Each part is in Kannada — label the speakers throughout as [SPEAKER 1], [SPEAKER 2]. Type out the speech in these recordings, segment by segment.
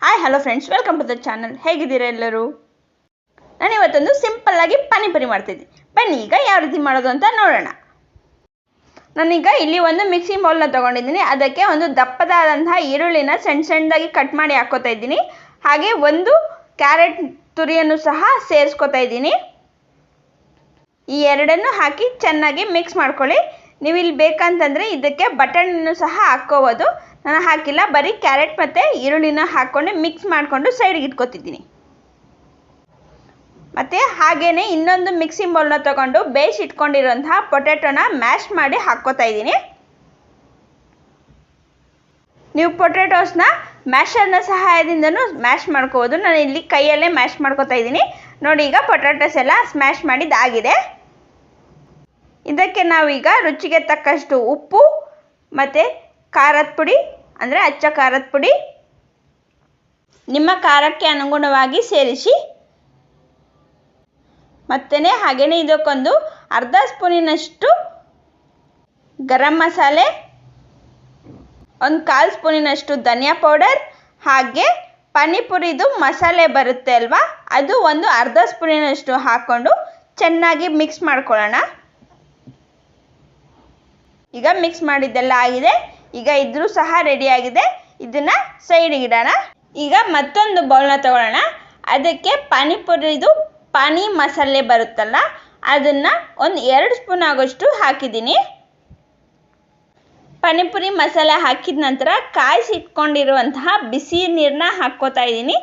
[SPEAKER 1] Hi hello friends, welcome to the channel. ಹೇಗಿದ್ದೀರಾ ಎಲ್ಲರೂ? ನಾನು ಇವತ್ತೊಂದು ಸಿಂಪಲ್ಲಾಗಿ ಪಾನಿಪುರಿ ಮಾಡ್ತಿದ್ದೀನಿ. ಬನ್ನಿ ಈಗ ಯಾವ ರೀತಿ ಮಾಡೋದು ಅಂತ ನೋಡೋಣ. ನಾನೀಗ ಇಲ್ಲಿ ಒಂದು ಮಿಕ್ಸಿಂಗ್ ಬೌಲ್ನ ತೊಗೊಂಡಿದ್ದೀನಿ. ಅದಕ್ಕೆ ಒಂದು ದಪ್ಪದಾದಂತಹ ಈರುಳ್ಳಿನ ಸಣ್ಣದಾಗಿ ಕಟ್ ಮಾಡಿ ಹಾಕ್ಕೋತಾ ಇದ್ದೀನಿ. ಹಾಗೆ ಒಂದು ಕ್ಯಾರೆಟ್ ತುರಿಯನ್ನು ಸಹ ಸೇರಿಸ್ಕೋತಾ ಇದ್ದೀನಿ. ಈ ಎರಡನ್ನು ಹಾಕಿ ಚೆನ್ನಾಗಿ ಮಿಕ್ಸ್ ಮಾಡ್ಕೊಳ್ಳಿ. ನೀವು ಇಲ್ಲಿ ಬೇಕಂತಂದರೆ ಇದಕ್ಕೆ ಬಟಾಣಿನೂ ಸಹ ಹಾಕ್ಕೋಬೋದು. ನಾನು ಹಾಕಿಲ್ಲ, ಬರೀ ಕ್ಯಾರೆಟ್ ಮತ್ತು ಈರುಳ್ಳಿನ ಹಾಕ್ಕೊಂಡು ಮಿಕ್ಸ್ ಮಾಡಿಕೊಂಡು ಸೈಡ್ಗೆ ಇಟ್ಕೊತಿದ್ದೀನಿ. ಮತ್ತು ಹಾಗೆಯೇ ಇನ್ನೊಂದು ಮಿಕ್ಸಿಂಗ್ ಬೌಲ್ನ ತೊಗೊಂಡು ಬೇಯಿಸಿ ಇಟ್ಕೊಂಡಿರೋಂತಹ ಪೊಟ್ಯಾಟೋನ ಮ್ಯಾಶ್ ಮಾಡಿ ಹಾಕ್ಕೋತಾ ಇದ್ದೀನಿ. ನೀವು ಪೊಟ್ಯಾಟೋಸ್ನ ಮ್ಯಾಶರ್ನ ಸಹಾಯದಿಂದನೂ ಮ್ಯಾಶ್ ಮಾಡ್ಕೋಬೋದು. ನಾನು ಇಲ್ಲಿ ಕೈಯಲ್ಲೇ ಮ್ಯಾಶ್ ಮಾಡ್ಕೋತಾ ಇದ್ದೀನಿ. ನೋಡಿ, ಈಗ ಪೊಟ್ಯಾಟೋಸ್ ಎಲ್ಲ ಸ್ಮ್ಯಾಶ್ ಮಾಡಿದ್ದಾಗಿದೆ. ಇದಕ್ಕೆ ನಾವೀಗ ರುಚಿಗೆ ತಕ್ಕಷ್ಟು ಉಪ್ಪು ಮತ್ತು ಖಾರದ ಪುಡಿ ಅಂದರೆ ಅಚ್ಚ ಖಾರದ ಪುಡಿ ನಿಮ್ಮ ಖಾರಕ್ಕೆ ಅನುಗುಣವಾಗಿ ಸೇರಿಸಿ. ಮತ್ತು ಹಾಗೆಯೇ ಇದಕ್ಕೊಂದು ಅರ್ಧ ಸ್ಪೂನಿನಷ್ಟು ಗರಂ ಮಸಾಲೆ, ಒಂದು 1/4 ಸ್ಪೂನಿನಷ್ಟು ಧನಿಯಾ ಪೌಡರ್, ಹಾಗೆ ಪಾನಿಪುರಿದು ಮಸಾಲೆ ಬರುತ್ತೆ ಅಲ್ವಾ, ಅದು ಒಂದು ಅರ್ಧ ಸ್ಪೂನಿನಷ್ಟು ಹಾಕ್ಕೊಂಡು ಚೆನ್ನಾಗಿ ಮಿಕ್ಸ್ ಮಾಡ್ಕೊಳ್ಳೋಣ. ಈಗ ಮಿಕ್ಸ್ ಮಾಡಿದ್ದೆಲ್ಲ ಆಗಿದೆ. ಈಗ ಇದ್ರೂ ಸಹ ರೆಡಿಯಾಗಿದೆ. ಇದನ್ನು ಸೈಡಿಗೆ ಇಡೋಣ. ಈಗ ಮತ್ತೊಂದು ಬೌಲ್ನ ತಗೊಳ್ಳೋಣ. ಅದಕ್ಕೆ ಪಾನಿಪುರಿದು ಪಾನಿ ಮಸಾಲೆ ಬರುತ್ತಲ್ಲ, ಅದನ್ನು ಒಂದು 2 ಸ್ಪೂನ್ ಆಗೋಷ್ಟು ಹಾಕಿದ್ದೀನಿ. ಪಾನಿಪುರಿ ಮಸಾಲೆ ಹಾಕಿದ ನಂತರ ಕಾಯಿಸಿ ಇಟ್ಕೊಂಡಿರುವಂತಹ ಬಿಸಿ ನೀರನ್ನ ಹಾಕ್ಕೋತಾ ಇದ್ದೀನಿ.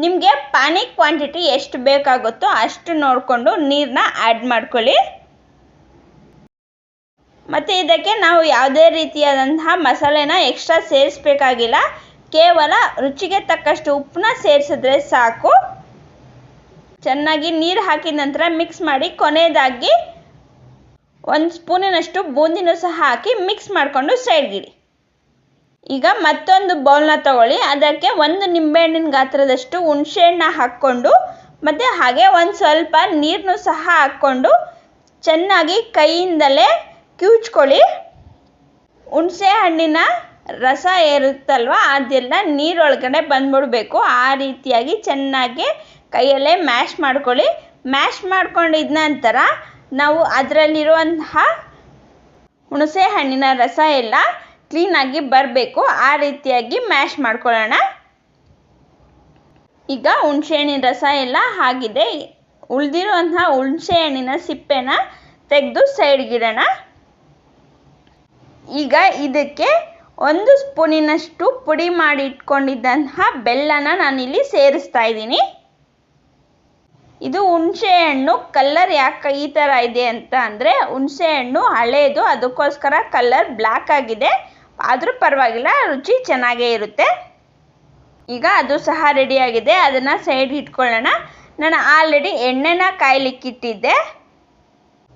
[SPEAKER 1] ನಿಮಗೆ ಪಾನಿ ಕ್ವಾಂಟಿಟಿ ಎಷ್ಟು ಬೇಕಾಗುತ್ತೋ ಅಷ್ಟು ನೋಡಿಕೊಂಡು ನೀರನ್ನ ಆ್ಯಡ್ ಮಾಡ್ಕೊಳ್ಳಿ. ಮತ್ತು ಇದಕ್ಕೆ ನಾವು ಯಾವುದೇ ರೀತಿಯಾದಂತಹ ಮಸಾಲೆನ ಎಕ್ಸ್ಟ್ರಾ ಸೇರಿಸಬೇಕಾಗಿಲ್ಲ. ಕೇವಲ ರುಚಿಗೆ ತಕ್ಕಷ್ಟು ಉಪ್ಪನ್ನ ಸೇರಿಸಿದ್ರೆ ಸಾಕು. ಚೆನ್ನಾಗಿ ನೀರು ಹಾಕಿದ ನಂತರ ಮಿಕ್ಸ್ ಮಾಡಿ ಕೊನೆಯದಾಗಿ 1 ಸ್ಪೂನಿನಷ್ಟು ಬೂಂದಿನೂ ಸಹ ಹಾಕಿ ಮಿಕ್ಸ್ ಮಾಡಿಕೊಂಡು ಸೈಡ್ಗಿಡಿ. ಈಗ ಮತ್ತೊಂದು ಬೌಲ್ನ ತಗೊಳ್ಳಿ. ಅದಕ್ಕೆ 1 ನಿಂಬೆಹಣ್ಣಿನ ಗಾತ್ರದಷ್ಟು ಹುಣಸೆಹಣ್ಣ ಹಾಕ್ಕೊಂಡು ಮತ್ತು ಹಾಗೆ ಒಂದು ಸ್ವಲ್ಪ ನೀರನ್ನು ಸಹ ಹಾಕ್ಕೊಂಡು ಚೆನ್ನಾಗಿ ಕೈಯಿಂದಲೇ ಕಿವುಚ್ಕೊಳ್ಳಿ. ಹುಣಸೆ ಹಣ್ಣಿನ ರಸ ಇರುತ್ತಲ್ವ, ಅದೆಲ್ಲ ನೀರೊಳಗಡೆ ಬಂದ್ಬಿಡಬೇಕು. ಆ ರೀತಿಯಾಗಿ ಚೆನ್ನಾಗಿ ಕೈಯಲ್ಲೇ ಮ್ಯಾಶ್ ಮಾಡ್ಕೊಳ್ಳಿ. ಮ್ಯಾಶ್ ಮಾಡ್ಕೊಂಡಿದ ನಂತರ ನಾವು ಅದರಲ್ಲಿರುವಂತಹ ಹುಣಸೆ ಹಣ್ಣಿನ ರಸ ಎಲ್ಲ ಕ್ಲೀನಾಗಿ ಬರಬೇಕು. ಆ ರೀತಿಯಾಗಿ ಮ್ಯಾಶ್ ಮಾಡ್ಕೊಳ್ಳೋಣ. ಈಗ ಹುಣಸೆ ಹಣ್ಣಿನ ರಸ ಎಲ್ಲ ಆಗಿದೆ. ಉಳಿದಿರುವಂತಹ ಹುಣಸೆ ಹಣ್ಣಿನ ಸಿಪ್ಪೆನ ತೆಗೆದು ಸೈಡ್ಗಿಡೋಣ. ಈಗ ಇದಕ್ಕೆ 1 ಸ್ಪೂನಿನಷ್ಟು ಪುಡಿ ಮಾಡಿ ಇಟ್ಕೊಂಡಿದ್ದಂತಹ ಬೆಲ್ಲನ ನಾನಿಲ್ಲಿ ಸೇರಿಸ್ತಾ ಇದ್ದೀನಿ. ಇದು ಹುಣಸೆ ಹಣ್ಣು ಕಲ್ಲರ್ ಯಾಕೆ ಈ ಥರ ಇದೆ ಅಂತ ಅಂದರೆ, ಹುಣಸೆ ಹಣ್ಣು ಹಳೇದು, ಅದಕ್ಕೋಸ್ಕರ ಕಲ್ಲರ್ ಬ್ಲ್ಯಾಕ್ ಆಗಿದೆ. ಆದರೂ ಪರವಾಗಿಲ್ಲ, ರುಚಿ ಚೆನ್ನಾಗೇ ಇರುತ್ತೆ. ಈಗ ಅದು ಸಹ ರೆಡಿಯಾಗಿದೆ. ಅದನ್ನು ಸೈಡ್ಗೆ ಇಟ್ಕೊಳ್ಳೋಣ. ನಾನು ಆಲ್ರೆಡಿ ಎಣ್ಣೆನ ಕಾಯ್ಲಿಕ್ಕಿಟ್ಟಿದ್ದೆ.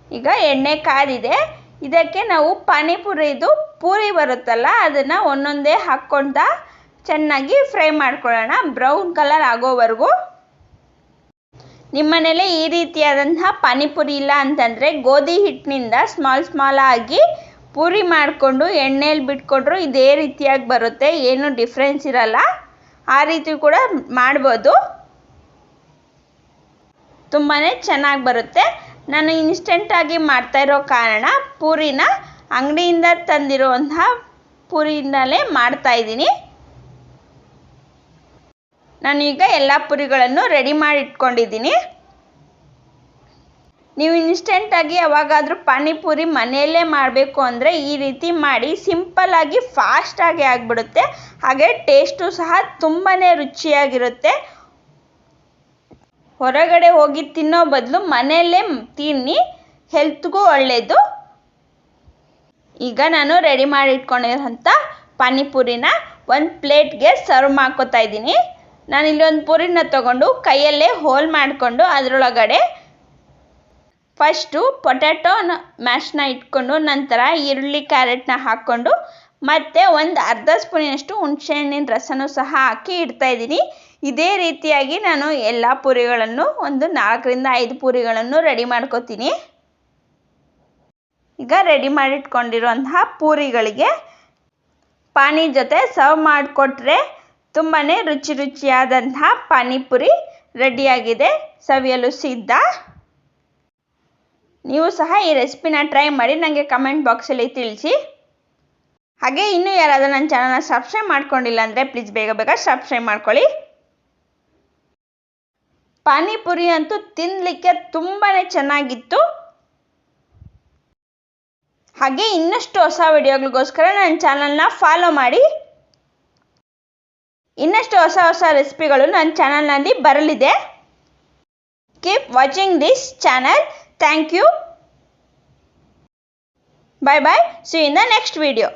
[SPEAKER 1] ಈಗ ಎಣ್ಣೆ ಕಾದಿದೆ. ಇದಕ್ಕೆ ನಾವು ಪಾನಿಪುರಿದು ಪೂರಿ ಬರುತ್ತಲ್ಲ, ಅದನ್ನು ಒಂದೊಂದೇ ಹಾಕ್ಕೊಳ್ತಾ ಚೆನ್ನಾಗಿ ಫ್ರೈ ಮಾಡ್ಕೊಳ್ಳೋಣ, ಬ್ರೌನ್ ಕಲರ್ ಆಗೋವರೆಗೂ. ನಿಮ್ಮ ಮನೇಲಿ ಈ ರೀತಿಯಾದಂತಹ ಪಾನಿಪುರಿ ಇಲ್ಲ ಅಂತಂದರೆ ಗೋಧಿ ಹಿಟ್ಟಿನಿಂದ ಸ್ಮಾಲ್ ಆಗಿ ಪೂರಿ ಮಾಡಿಕೊಂಡು ಎಣ್ಣೆಯಲ್ಲಿ ಬಿಟ್ಕೊಂಡ್ರು ಇದೇ ರೀತಿಯಾಗಿ ಬರುತ್ತೆ. ಏನು ಡಿಫ್ರೆನ್ಸ್ ಇರಲ್ಲ. ಆ ರೀತಿ ಕೂಡ ಮಾಡ್ಬೋದು, ತುಂಬಾ ಚೆನ್ನಾಗಿ ಬರುತ್ತೆ. ನಾನು ಇನ್ಸ್ಟೆಂಟಾಗಿ ಮಾಡ್ತಾ ಇರೋ ಕಾರಣ ಪೂರಿನ ಅಂಗಡಿಯಿಂದ ತಂದಿರುವಂತಹ ಪೂರಿಯಿಂದಲೇ ಮಾಡ್ತಾ ಇದ್ದೀನಿ. ನಾನೀಗ ಎಲ್ಲ ಪೂರಿಗಳನ್ನು ರೆಡಿ ಮಾಡಿ ಇಟ್ಕೊಂಡಿದ್ದೀನಿ. ನೀವು ಇನ್ಸ್ಟೆಂಟಾಗಿ ಯಾವಾಗಾದರೂ ಪಾನಿಪುರಿ ಮನೆಯಲ್ಲೇ ಮಾಡಬೇಕು ಅಂದರೆ ಈ ರೀತಿ ಮಾಡಿ. ಸಿಂಪಲ್ಲಾಗಿ ಫಾಸ್ಟಾಗಿ ಆಗಿಬಿಡುತ್ತೆ. ಹಾಗೆ ಟೇಸ್ಟು ಸಹ ತುಂಬಾ ರುಚಿಯಾಗಿರುತ್ತೆ. ಹೊರಗಡೆ ಹೋಗಿ ತಿನ್ನೋ ಬದಲು ಮನೆಯಲ್ಲೇ ತಿನ್ನಿ, ಹೆಲ್ತ್ಗೂ ಒಳ್ಳೆಯದು. ಈಗ ನಾನು ರೆಡಿ ಮಾಡಿ ಇಟ್ಕೊಂಡಿರೋಂಥ ಪಾನಿಪುರಿನ ಒಂದು ಪ್ಲೇಟ್ಗೆ ಸರ್ವ್ ಮಾಡ್ಕೋತಾ ಇದ್ದೀನಿ. ನಾನಿಲ್ಲಿ ಒಂದು ಪೂರಿನ ತೊಗೊಂಡು ಕೈಯಲ್ಲೇ ಹೋಲ್ ಮಾಡಿಕೊಂಡು ಅದರೊಳಗಡೆ ಫಸ್ಟು ಪೊಟ್ಯಾಟೋನ ಮ್ಯಾಶ್ನ ಇಟ್ಕೊಂಡು ನಂತರ ಈರುಳ್ಳಿ ಕ್ಯಾರೆಟ್ನ ಹಾಕ್ಕೊಂಡು ಮತ್ತು ಒಂದು ಅರ್ಧ ಸ್ಪೂನಿನಷ್ಟು ಹುಣಸೆಹಣ್ಣಿನ ರಸನೂ ಸಹ ಹಾಕಿ ಇಡ್ತಾಯಿದ್ದೀನಿ. ಇದೇ ರೀತಿಯಾಗಿ ನಾನು ಎಲ್ಲ ಪೂರಿಗಳನ್ನು ಒಂದು 4 ರಿಂದ 5 ಪೂರಿಗಳನ್ನು ರೆಡಿ ಮಾಡ್ಕೋತೀನಿ. ಈಗ ರೆಡಿ ಮಾಡಿಟ್ಕೊಂಡಿರುವಂತಹ ಪೂರಿಗಳಿಗೆ ಪಾನಿ ಜೊತೆ ಸರ್ವ್ ಮಾಡಿಕೊಟ್ರೆ ತುಂಬಾ ರುಚಿಯಾದಂತಹ ಪಾನಿಪುರಿ ರೆಡಿಯಾಗಿದೆ, ಸವಿಯಲು ಸಿದ್ಧ. ನೀವು ಸಹ ಈ ರೆಸಿಪಿನ ಟ್ರೈ ಮಾಡಿ ನನಗೆ ಕಮೆಂಟ್ ಬಾಕ್ಸಲ್ಲಿ ತಿಳಿಸಿ. ಹಾಗೆ ಇನ್ನೂ ಯಾರಾದರೂ ನನ್ನ ಚಾನಲ್ನ ಸಬ್ಸ್ಕ್ರೈಬ್ ಮಾಡ್ಕೊಂಡಿಲ್ಲ ಅಂದರೆ ಪ್ಲೀಸ್ ಬೇಗ ಸಬ್ಸ್ಕ್ರೈಬ್ ಮಾಡ್ಕೊಳ್ಳಿ. ಪಾನಿಪುರಿ ಅಂತೂ ತಿನ್ನಲಿಕ್ಕೆ ತುಂಬಾ ಚೆನ್ನಾಗಿತ್ತು. ಹಾಗೆ ಇನ್ನಷ್ಟು ಹೊಸ ವಿಡಿಯೋಗಳಿಗೋಸ್ಕರ ನನ್ನ ಚಾನಲ್ನ ಫಾಲೋ ಮಾಡಿ. ಇನ್ನಷ್ಟು ಹೊಸ ರೆಸಿಪಿಗಳು ನನ್ನ ಚಾನಲ್ನಲ್ಲಿ ಬರಲಿದೆ. Keep watching this channel. Thank you. Bye. See you in the next video.